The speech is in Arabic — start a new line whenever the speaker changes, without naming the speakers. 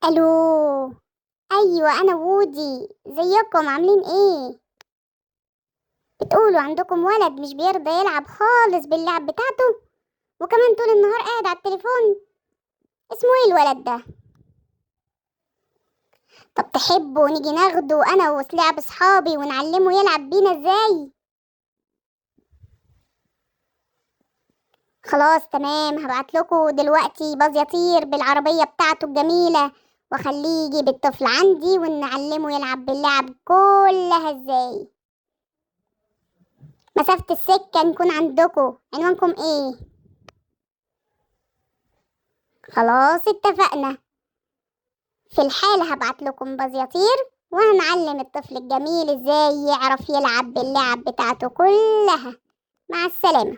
الو. ايوه انا وودي، ازيكم عاملين ايه؟ بتقولوا عندكم ولد مش بيرضى يلعب خالص باللعب بتاعته، وكمان طول النهار قاعد على التليفون. اسمه ايه الولد ده؟ طب تحبوا نيجي ناخده انا ولعب اصحابي ونعلمه يلعب بينا ازاي؟ خلاص تمام، هبعتلكوا دلوقتي باص يطير بالعربية بتاعته الجميلة، واخليه يجيب الطفل عندي ونعلمه يلعب باللعب كلها ازاي. مسافة السكة نكون عندكم، عنوانكم ايه؟ خلاص اتفقنا. في الحالة هبعت لكم باص يطير، وهنعلم الطفل الجميل ازاي يعرف يلعب باللعب بتاعته كلها. مع السلامة.